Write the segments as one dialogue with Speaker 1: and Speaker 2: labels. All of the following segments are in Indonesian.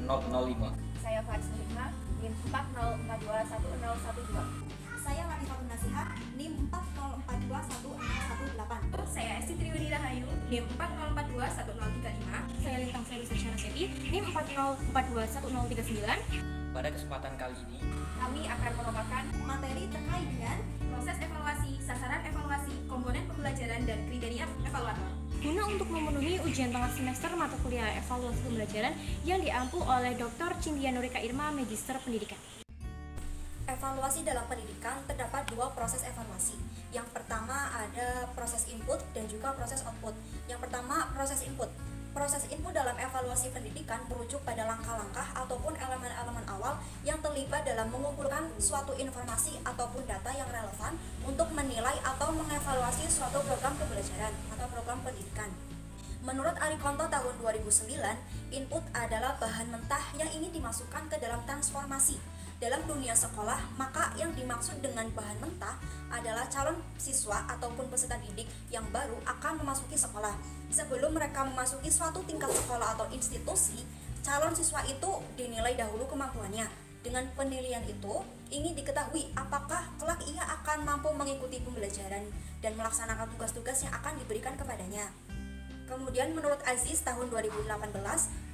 Speaker 1: 005.
Speaker 2: Saya Faris Nurima, NIM 40421012.
Speaker 3: Saya Latifatun Nasihah, NIM 40421018.
Speaker 2: Saya Esti Triwudi Rahayu, NIM 40421035.
Speaker 4: Saya Lintang Seri Syarah Sepi, NIM 40421039.
Speaker 1: Pada kesempatan kali ini,
Speaker 2: Kami akan memaparkan
Speaker 3: Materi terkait dengan
Speaker 2: proses evaluasi, sasaran evaluasi, komponen pembelajaran, dan kriteria evaluator.
Speaker 4: Guna untuk memenuhi ujian tengah semester mata kuliah evaluasi pembelajaran yang diampu oleh Dr. Cynthia Nurika Irma, Magister Pendidikan.
Speaker 3: evaluasi dalam pendidikan. Terdapat dua proses evaluasi. Yang pertama ada proses input dan juga proses output. Yang pertama proses input. Proses input dalam evaluasi pendidikan merujuk pada langkah-langkah ataupun elemen-elemen awal yang terlibat dalam mengumpulkan suatu informasi ataupun data yang relevan untuk menilai atau mengevaluasi suatu program pembelajaran atau program pendidikan. Menurut Arikonto tahun 2009, input adalah bahan mentah yang ingin dimasukkan ke dalam transformasi. Dalam dunia sekolah, maka yang dimaksud dengan bahan mentah adalah calon siswa ataupun peserta didik yang baru akan memasuki sekolah. Sebelum mereka memasuki suatu tingkat sekolah atau institusi, calon siswa itu dinilai dahulu kemampuannya. Dengan penilaian itu, ingin diketahui apakah kelak ia akan mampu mengikuti pembelajaran dan melaksanakan tugas-tugas yang akan diberikan kepadanya. Kemudian menurut Aziz tahun 2018,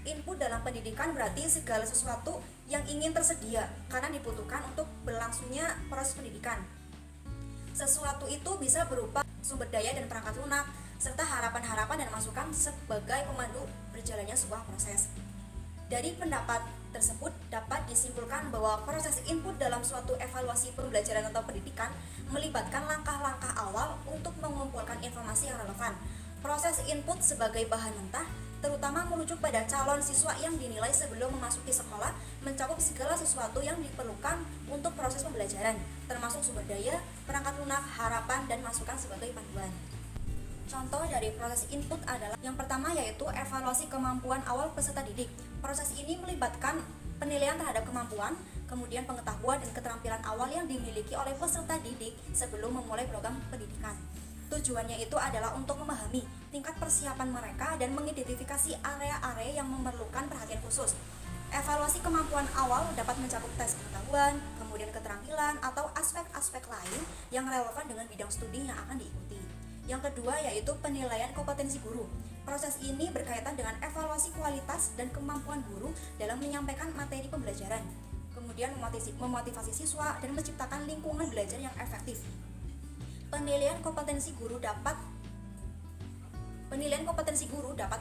Speaker 3: input dalam pendidikan berarti segala sesuatu yang ingin tersedia karena dibutuhkan untuk berlangsungnya proses pendidikan. Sesuatu itu bisa berupa sumber daya dan perangkat lunak, serta harapan-harapan dan masukan sebagai pemandu berjalannya sebuah proses. Dari pendapat tersebut dapat disimpulkan bahwa proses input dalam suatu evaluasi pembelajaran atau pendidikan melibatkan langkah-langkah awal untuk mengumpulkan informasi yang relevan. Proses input sebagai bahan mentah terutama merujuk pada calon siswa yang dinilai sebelum memasuki sekolah, mencakup segala sesuatu yang diperlukan untuk proses pembelajaran, termasuk sumber daya, perangkat lunak, harapan, dan masukan sebagai panduan. Contoh dari proses input adalah yang pertama yaitu evaluasi kemampuan awal peserta didik. Proses ini melibatkan penilaian terhadap kemampuan, kemudian pengetahuan dan keterampilan awal yang dimiliki oleh peserta didik sebelum memulai program pendidikan. Tujuannya itu adalah untuk memahami tingkat persiapan mereka dan mengidentifikasi area-area yang memerlukan perhatian khusus. Evaluasi kemampuan awal dapat mencakup tes pengetahuan, kemudian keterampilan, atau aspek-aspek lain yang relevan dengan bidang studi yang akan diikuti. Yang kedua yaitu penilaian kompetensi guru. Proses ini berkaitan dengan evaluasi kualitas dan kemampuan guru dalam menyampaikan materi pembelajaran, kemudian memotivasi siswa dan menciptakan lingkungan belajar yang efektif. Penilaian kompetensi guru dapat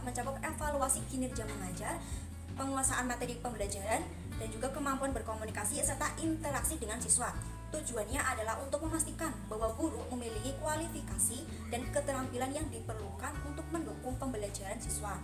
Speaker 3: mencakup evaluasi kinerja mengajar, penguasaan materi pembelajaran, dan juga kemampuan berkomunikasi serta interaksi dengan siswa. Tujuannya adalah untuk memastikan bahwa guru memiliki kualifikasi dan keterampilan yang diperlukan untuk mendukung pembelajaran siswa.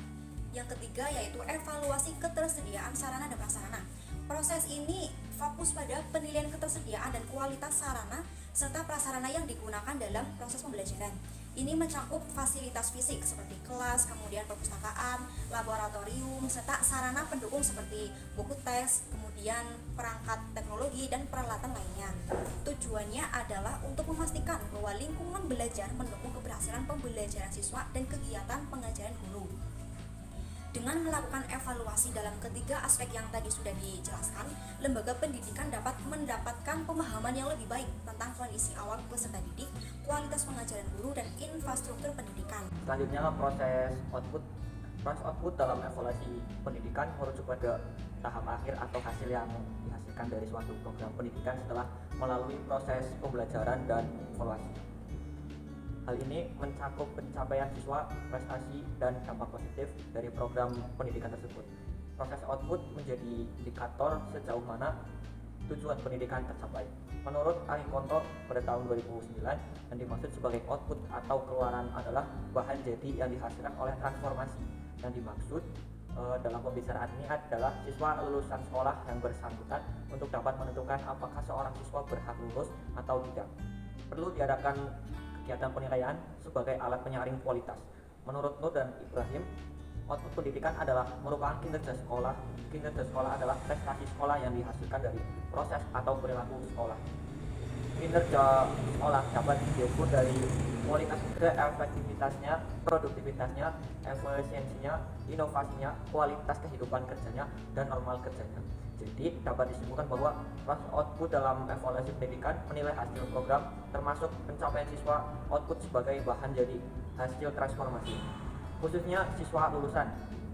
Speaker 3: Yang ketiga yaitu evaluasi ketersediaan sarana dan prasarana. Proses ini fokus pada penilaian ketersediaan dan kualitas sarana serta prasarana yang digunakan dalam proses pembelajaran. Ini mencakup fasilitas fisik seperti kelas, kemudian perpustakaan, laboratorium, serta sarana pendukung seperti buku tes, kemudian perangkat teknologi dan peralatan lainnya. Tujuannya adalah untuk memastikan bahwa lingkungan belajar mendukung keberhasilan pembelajaran siswa dan kegiatan pengajaran guru. Dengan melakukan evaluasi dalam ketiga aspek yang tadi sudah dijelaskan, lembaga pendidikan dapat mendapatkan pemahaman yang lebih baik tentang kondisi awal peserta didik, kualitas pengajaran guru, dan infrastruktur pendidikan.
Speaker 1: Selanjutnya proses output. Proses output dalam evaluasi pendidikan merujuk pada tahap akhir atau hasil yang dihasilkan dari suatu program pendidikan setelah melalui proses pembelajaran dan evaluasi. Hal ini mencakup pencapaian siswa, prestasi, dan dampak positif dari program pendidikan tersebut. Proses output menjadi indikator sejauh mana tujuan pendidikan tercapai. Menurut Arikonto pada tahun 2009, yang dimaksud sebagai output atau keluaran adalah bahan jadi yang dihasilkan oleh transformasi. Yang dimaksud dalam pembicaraan ini adalah siswa lulusan sekolah yang bersangkutan untuk dapat menentukan apakah seorang siswa berhak lulus atau tidak. Perlu diadakan kegiatan penilaian sebagai alat penyaring kualitas. Menurut Nur dan Ibrahim, output pendidikan adalah merupakan kinerja sekolah. Kinerja sekolah adalah prestasi sekolah yang dihasilkan dari proses atau perilaku sekolah. Kinerja sekolah dapat diukur dari kualitas kerja, efektivitasnya, produktivitasnya, efisiensinya, inovasinya, kualitas kehidupan kerjanya, dan normal kerjanya. Jadi dapat disimpulkan bahwa proses output dalam evaluasi pendidikan menilai hasil program termasuk pencapaian siswa. Output sebagai bahan jadi hasil transformasi, khususnya siswa lulusan.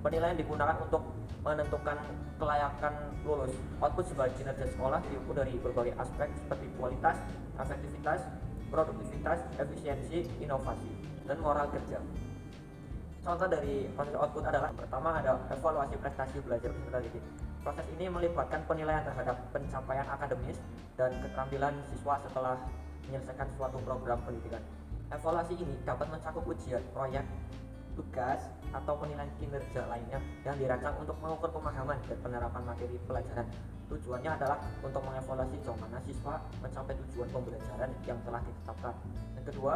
Speaker 1: Penilaian digunakan untuk menentukan kelayakan lulus. Output sebagai kinerja sekolah diukur dari berbagai aspek seperti kualitas, efektivitas, produktivitas, efisiensi, inovasi, dan moral kerja. Contoh dari proses output adalah pertama ada evaluasi prestasi belajar peserta didik. Proses ini melibatkan penilaian terhadap pencapaian akademis dan keterampilan siswa setelah menyelesaikan suatu program pendidikan. Evaluasi ini dapat mencakup ujian, proyek, tugas, atau penilaian kinerja lainnya yang dirancang untuk mengukur pemahaman dan penerapan materi pelajaran. Tujuannya adalah untuk mengevaluasi sejauh mana siswa mencapai tujuan pembelajaran yang telah ditetapkan. Yang kedua,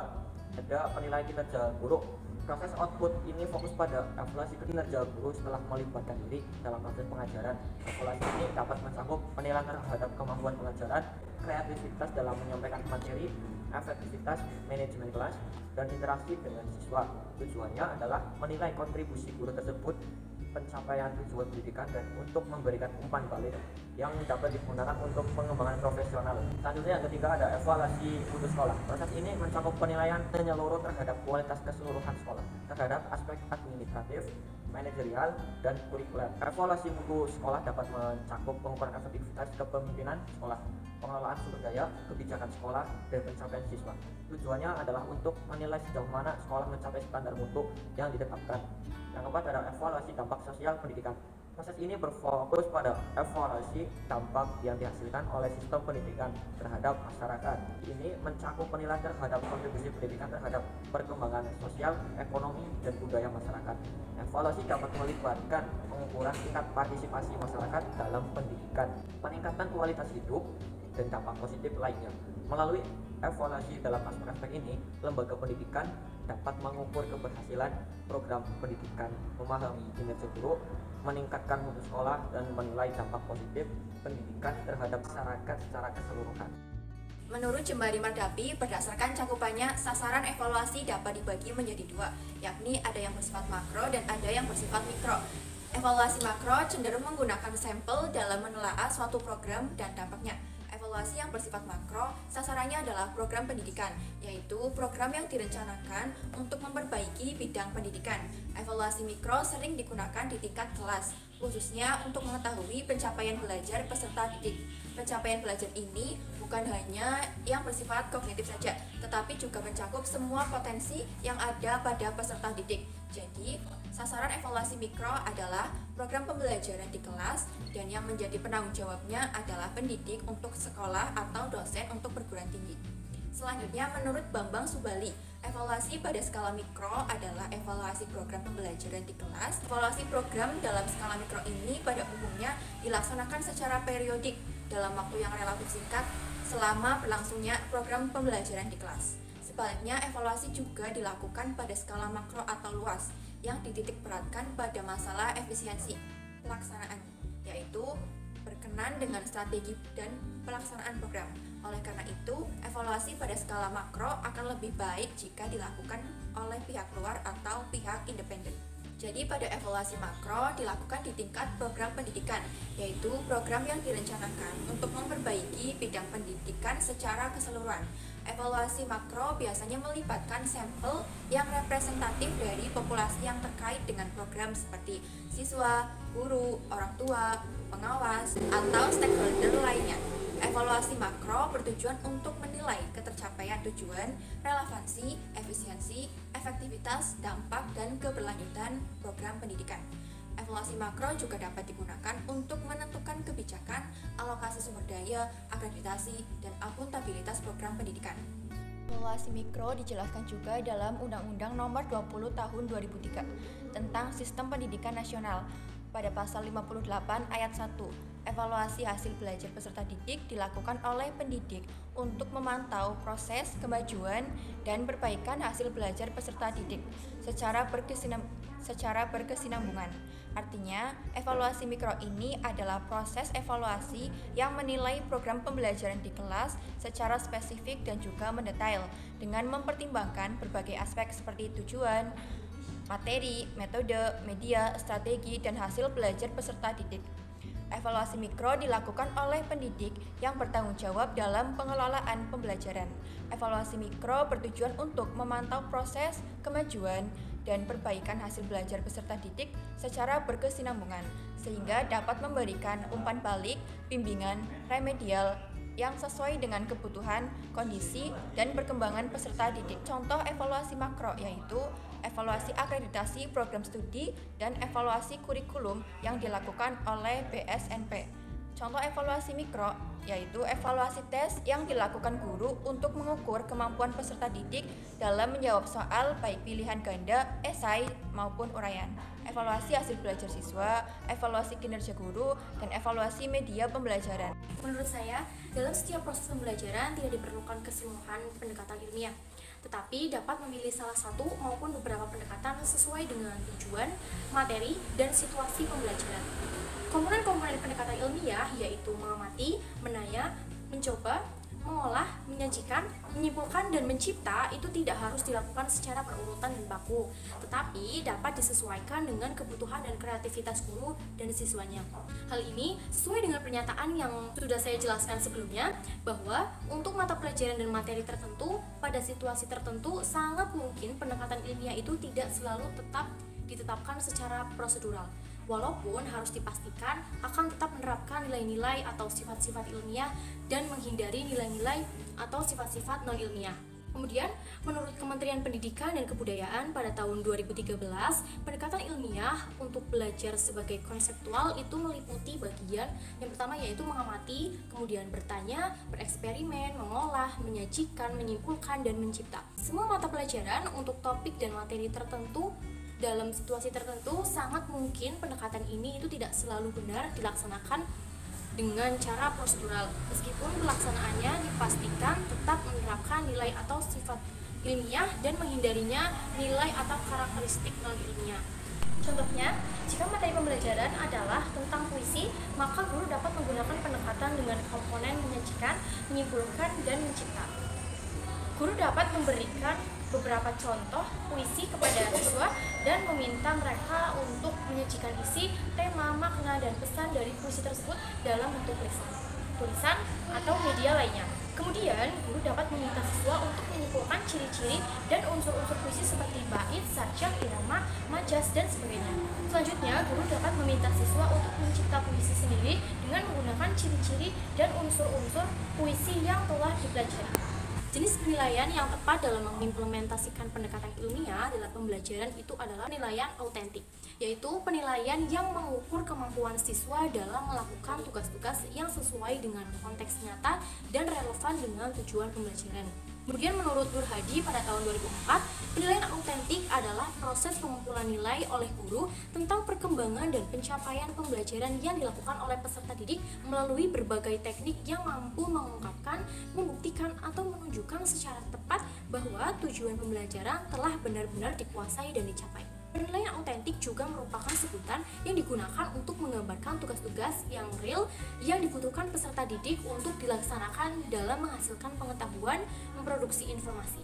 Speaker 1: ada penilaian kinerja guru. Proses output ini fokus pada evaluasi kinerja guru setelah melibatkan diri dalam proses pengajaran. Evaluasi ini dapat mencakup penilaian terhadap kemampuan pengajaran, kreativitas dalam menyampaikan materi, efektivitas manajemen kelas, dan interaksi dengan siswa. Tujuannya adalah menilai kontribusi guru tersebut, pencapaian tujuan pendidikan, dan untuk memberikan umpan balik yang dapat digunakan untuk pengembangan profesional. Selanjutnya yang ketiga ada evaluasi mutu sekolah. Proses ini mencakup penilaian menyeluruh terhadap kualitas keseluruhan sekolah, terhadap aspek administratif, manajerial, dan kurikuler. Evaluasi mutu sekolah dapat mencakup pengukuran efektivitas kepemimpinan sekolah, pengelolaan sumber daya, kebijakan sekolah, dan pencapaian siswa. Tujuannya adalah untuk menilai sejauh mana sekolah mencapai standar mutu yang ditetapkan. Yang keempat ada evaluasi dampak sosial pendidikan. Proses ini berfokus pada evaluasi dampak yang dihasilkan oleh sistem pendidikan terhadap masyarakat. Ini mencakup penilaian terhadap kontribusi pendidikan terhadap perkembangan sosial, ekonomi, dan budaya masyarakat. Evaluasi dapat melibatkan pengukuran tingkat partisipasi masyarakat dalam pendidikan, peningkatan kualitas hidup, dan dampak positif lainnya. Melalui evaluasi dalam aspek-aspek ini, lembaga pendidikan dapat mengukur keberhasilan program pendidikan, memahami kinerja guru, meningkatkan mutu sekolah, dan menilai dampak positif pendidikan terhadap masyarakat secara keseluruhan.
Speaker 3: Menurut Jembari Mardapi, berdasarkan cakupannya, sasaran evaluasi dapat dibagi menjadi dua, yakni ada yang bersifat makro dan ada yang bersifat mikro. Evaluasi makro cenderung menggunakan sampel dalam menelaah suatu program dan dampaknya. Evaluasi yang bersifat makro, sasarannya adalah program pendidikan, yaitu program yang direncanakan untuk memperbaiki bidang pendidikan. Evaluasi mikro sering digunakan di tingkat kelas, khususnya untuk mengetahui pencapaian belajar peserta didik. Pencapaian belajar ini bukan hanya yang bersifat kognitif saja, tetapi juga mencakup semua potensi yang ada pada peserta didik. Jadi, sasaran evaluasi mikro adalah program pembelajaran di kelas, dan yang menjadi penanggung jawabnya adalah pendidik untuk sekolah atau dosen untuk perguruan tinggi. Selanjutnya, menurut Bambang Subali, evaluasi pada skala mikro adalah evaluasi program pembelajaran di kelas. Evaluasi program dalam skala mikro ini pada umumnya dilaksanakan secara periodik dalam waktu yang relatif singkat selama berlangsungnya program pembelajaran di kelas. Sebaliknya, evaluasi juga dilakukan pada skala makro atau luas yang dititik beratkan pada masalah efisiensi pelaksanaan, yaitu berkenan dengan strategi dan pelaksanaan program. Oleh karena itu, evaluasi pada skala makro akan lebih baik jika dilakukan oleh pihak luar atau pihak independen. Jadi pada evaluasi makro dilakukan di tingkat program pendidikan, yaitu program yang direncanakan untuk memperbaiki bidang pendidikan secara keseluruhan. Evaluasi makro biasanya melibatkan sampel yang representatif dari populasi yang terkait dengan program seperti siswa, guru, orang tua, pengawas, atau stakeholder lainnya. Evaluasi makro bertujuan untuk menilai ketercapaian tujuan, relevansi, efisiensi, efektivitas, dampak, dan keberlanjutan program pendidikan. Evaluasi makro juga dapat digunakan untuk menentukan kebijakan, alokasi sumber daya, akreditasi, dan akuntabilitas program pendidikan. Evaluasi mikro dijelaskan juga dalam Undang-Undang Nomor 20 Tahun 2003 tentang Sistem Pendidikan Nasional. Pada pasal 58 ayat 1, Evaluasi hasil belajar peserta didik dilakukan oleh pendidik untuk memantau proses kemajuan dan perbaikan hasil belajar peserta didik secara berkesinambungan. Artinya, evaluasi mikro ini adalah proses evaluasi yang menilai program pembelajaran di kelas secara spesifik dan juga mendetail dengan mempertimbangkan berbagai aspek seperti tujuan, materi, metode, media, strategi, dan hasil belajar peserta didik. Evaluasi mikro dilakukan oleh pendidik yang bertanggung jawab dalam pengelolaan pembelajaran. Evaluasi mikro bertujuan untuk memantau proses kemajuan dan perbaikan hasil belajar peserta didik secara berkesinambungan, sehingga dapat memberikan umpan balik, bimbingan remedial yang sesuai dengan kebutuhan, kondisi, dan perkembangan peserta didik. Contoh evaluasi makro yaitu evaluasi akreditasi program studi dan evaluasi kurikulum yang dilakukan oleh BSNP. Contoh evaluasi mikro yaitu evaluasi tes yang dilakukan guru untuk mengukur kemampuan peserta didik dalam menjawab soal baik pilihan ganda, esai, maupun uraian. Evaluasi hasil belajar siswa, evaluasi kinerja guru, dan evaluasi media pembelajaran.
Speaker 4: Menurut saya, dalam setiap proses pembelajaran tidak diperlukan keseluruhan pendekatan ilmiah, tetapi dapat memilih salah satu maupun beberapa pendekatan sesuai dengan tujuan, materi, dan situasi pembelajaran. Komponen-komponen pendekatan ilmiah yaitu mengamati, menanya, mencoba, mengolah, menyajikan, menyimpulkan, dan mencipta itu tidak harus dilakukan secara berurutan dan baku, tetapi dapat disesuaikan dengan kebutuhan dan kreativitas guru dan siswanya. Hal ini sesuai dengan pernyataan yang sudah saya jelaskan sebelumnya, bahwa untuk mata pelajaran dan materi tertentu, pada situasi tertentu, sangat mungkin pendekatan ilmiah itu tidak selalu ditetapkan secara prosedural. Walaupun harus dipastikan akan tetap menerapkan nilai-nilai atau sifat-sifat ilmiah dan menghindari nilai-nilai atau sifat-sifat non-ilmiah. Kemudian, menurut Kementerian Pendidikan dan Kebudayaan pada tahun 2013, pendekatan ilmiah untuk belajar sebagai konseptual itu meliputi bagian yang pertama yaitu mengamati, kemudian bertanya, bereksperimen, mengolah, menyajikan, menyimpulkan, dan mencipta. Semua mata pelajaran untuk topik dan materi tertentu dalam situasi tertentu sangat mungkin pendekatan ini itu tidak selalu benar dilaksanakan dengan cara prosedural, meskipun pelaksanaannya dipastikan tetap menerapkan nilai atau sifat ilmiah dan menghindarinya nilai atau karakteristik non-ilmiah. Contohnya, jika materi pembelajaran adalah tentang puisi, maka guru dapat menggunakan pendekatan dengan komponen menyajikan, menyimpulkan, dan mencipta. Guru dapat memberikan beberapa contoh puisi kepada siswa dan meminta mereka untuk menyajikan isi, tema, makna, dan pesan dari puisi tersebut dalam bentuk tulisan atau media lainnya. Kemudian, guru dapat meminta siswa untuk menyimpulkan ciri-ciri dan unsur-unsur puisi seperti bait, sarjah, irama, majas, dan sebagainya. Selanjutnya, guru dapat meminta siswa untuk mencipta puisi sendiri dengan menggunakan ciri-ciri dan unsur-unsur puisi yang telah dipelajari. Jenis penilaian yang tepat dalam mengimplementasikan pendekatan ilmiah dalam pembelajaran itu adalah penilaian autentik, yaitu penilaian yang mengukur kemampuan siswa dalam melakukan tugas-tugas yang sesuai dengan konteks nyata dan relevan dengan tujuan pembelajaran. Kemudian menurut Nur Hadi pada tahun 2004, penilaian autentik adalah proses pengumpulan nilai oleh guru tentang perkembangan dan pencapaian pembelajaran yang dilakukan oleh peserta didik melalui berbagai teknik yang mampu mengungkapkan, membuktikan, atau menunjukkan secara tepat bahwa tujuan pembelajaran telah benar-benar dikuasai dan dicapai. Penilaian autentik juga merupakan sebutan yang digunakan untuk menggambarkan tugas-tugas yang real yang dibutuhkan peserta didik untuk dilaksanakan dalam menghasilkan pengetahuan, memproduksi informasi.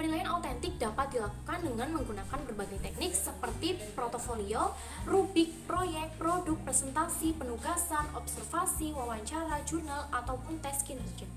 Speaker 4: Penilaian autentik dapat dilakukan dengan menggunakan berbagai teknik seperti portofolio, rubrik, proyek, produk, presentasi, penugasan, observasi, wawancara, jurnal, ataupun tes kinerja.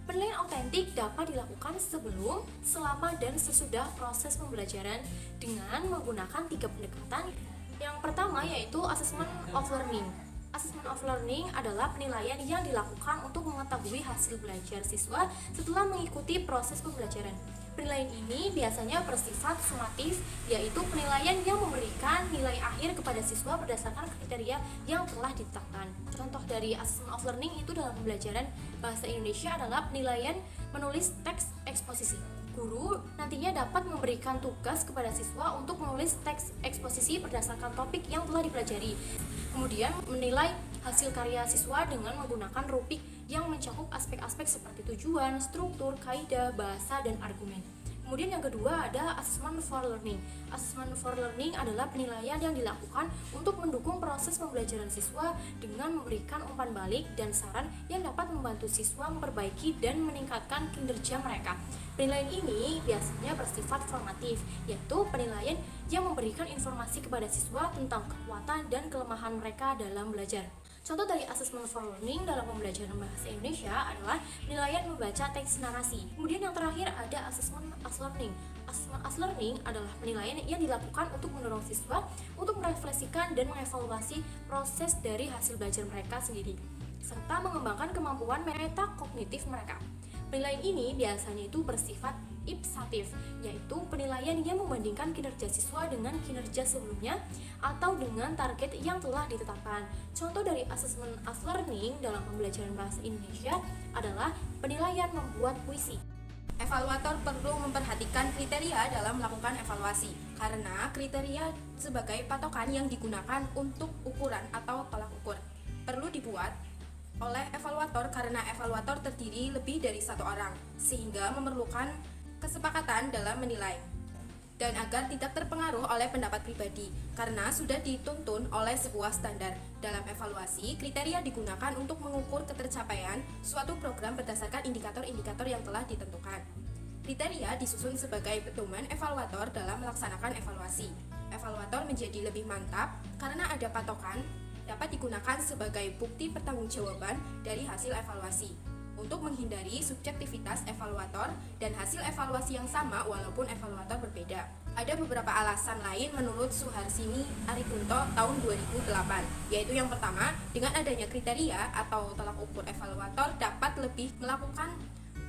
Speaker 4: Penilaian autentik dapat dilakukan sebelum, selama, dan sesudah proses pembelajaran dengan menggunakan 3 pendekatan. Yang pertama yaitu assessment of learning. Assessment of learning adalah penilaian yang dilakukan untuk mengetahui hasil belajar siswa setelah mengikuti proses pembelajaran. Penilaian ini biasanya bersifat sumatif, yaitu penilaian yang memberikan nilai akhir kepada siswa berdasarkan kriteria yang telah ditetapkan. Contoh dari assessment of learning itu dalam pembelajaran bahasa Indonesia adalah penilaian menulis teks eksposisi. Guru nantinya dapat memberikan tugas kepada siswa untuk menulis teks eksposisi berdasarkan topik yang telah dipelajari. Kemudian menilai hasil karya siswa dengan menggunakan rubrik yang mencakup aspek-aspek seperti tujuan, struktur, kaidah, bahasa, dan argumen. Kemudian yang kedua ada assessment for learning. Assessment for learning adalah penilaian yang dilakukan untuk mendukung proses pembelajaran siswa dengan memberikan umpan balik dan saran yang dapat membantu siswa memperbaiki dan meningkatkan kinerja mereka. Penilaian ini biasanya bersifat formatif, yaitu penilaian yang memberikan informasi kepada siswa tentang kekuatan dan kelemahan mereka dalam belajar. Contoh dari assessment for learning dalam pembelajaran bahasa Indonesia adalah penilaian membaca teks narasi. Kemudian yang terakhir ada assessment as learning. Assessment as learning adalah penilaian yang dilakukan untuk mendorong siswa untuk merefleksikan dan mengevaluasi proses dari hasil belajar mereka sendiri, serta mengembangkan kemampuan metakognitif mereka. Penilaian ini biasanya itu bersifat ipsatif, yaitu penilaian yang membandingkan kinerja siswa dengan kinerja sebelumnya atau dengan target yang telah ditetapkan. Contoh dari assessment as learning dalam pembelajaran bahasa Indonesia adalah penilaian membuat puisi.
Speaker 2: Evaluator perlu memperhatikan kriteria dalam melakukan evaluasi, karena kriteria sebagai patokan yang digunakan untuk ukuran atau tolak ukur perlu dibuat oleh evaluator karena evaluator terdiri lebih dari satu orang, sehingga memerlukan kesepakatan dalam menilai. Dan agar tidak terpengaruh oleh pendapat pribadi, karena sudah dituntun oleh sebuah standar. Dalam evaluasi, kriteria digunakan untuk mengukur ketercapaian suatu program berdasarkan indikator-indikator yang telah ditentukan. Kriteria disusun sebagai pedoman evaluator dalam melaksanakan evaluasi. Evaluator menjadi lebih mantap karena ada patokan dapat digunakan sebagai bukti pertanggungjawaban dari hasil evaluasi untuk menghindari subjektivitas evaluator dan hasil evaluasi yang sama walaupun evaluator berbeda. Ada beberapa alasan lain menurut Suharsini Arikunto tahun 2008, yaitu yang pertama, dengan adanya kriteria atau tolak ukur evaluator dapat lebih melakukan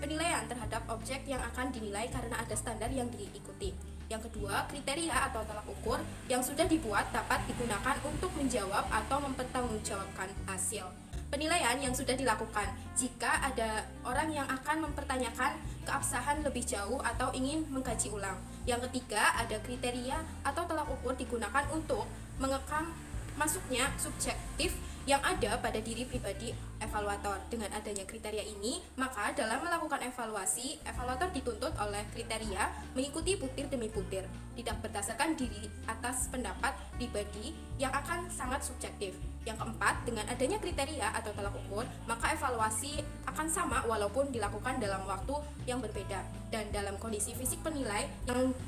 Speaker 2: penilaian terhadap objek yang akan dinilai karena ada standar yang diikuti. Yang kedua, kriteria atau tolak ukur yang sudah dibuat dapat digunakan untuk menjawab atau mempertanggungjawabkan hasil penilaian yang sudah dilakukan jika ada orang yang akan mempertanyakan keabsahan lebih jauh atau ingin mengkaji ulang. Yang ketiga, ada kriteria atau tolak ukur digunakan untuk mengekang masuknya subjektif yang ada pada diri pribadi evaluator. Dengan adanya kriteria ini, maka dalam melakukan evaluasi, evaluator dituntut oleh kriteria mengikuti butir demi butir, tidak berdasarkan diri atas pendapat pribadi yang akan sangat subjektif. Yang keempat, dengan adanya kriteria atau tolak ukur, maka evaluasi akan sama walaupun dilakukan dalam waktu yang berbeda dan dalam kondisi fisik penilai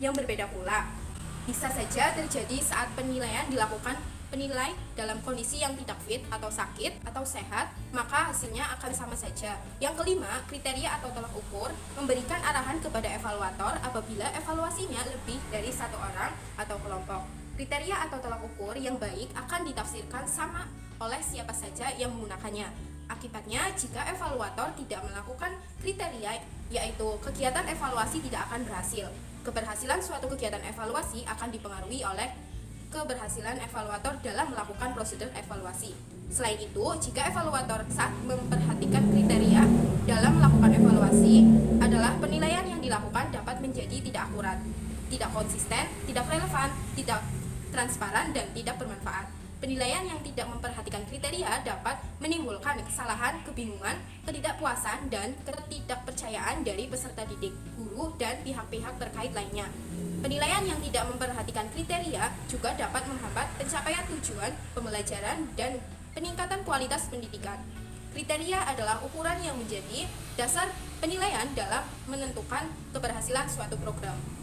Speaker 2: yang berbeda pula. Bisa saja terjadi saat penilaian dilakukan penilai dalam kondisi yang tidak fit atau sakit atau sehat, maka hasilnya akan sama saja. Yang kelima, kriteria atau tolak ukur memberikan arahan kepada evaluator apabila evaluasinya lebih dari satu orang atau kelompok. Kriteria atau tolak ukur yang baik akan ditafsirkan sama oleh siapa saja yang menggunakannya. Akibatnya, jika evaluator tidak melakukan kriteria, yaitu kegiatan evaluasi tidak akan berhasil. Keberhasilan suatu kegiatan evaluasi akan dipengaruhi oleh keberhasilan evaluator dalam melakukan prosedur evaluasi. Selain itu, jika evaluator saat memperhatikan kriteria dalam melakukan evaluasi adalah penilaian yang dilakukan dapat menjadi tidak akurat, tidak konsisten, tidak relevan, tidak transparan, dan tidak bermanfaat. Penilaian yang tidak memperhatikan kriteria dapat menimbulkan kesalahan, kebingungan, ketidakpuasan, dan ketidakpercayaan dari peserta didik, guru, dan pihak-pihak terkait lainnya. Penilaian yang tidak memperhatikan kriteria juga dapat menghambat pencapaian tujuan pembelajaran dan peningkatan kualitas pendidikan. Kriteria adalah ukuran yang menjadi dasar penilaian dalam menentukan keberhasilan suatu program.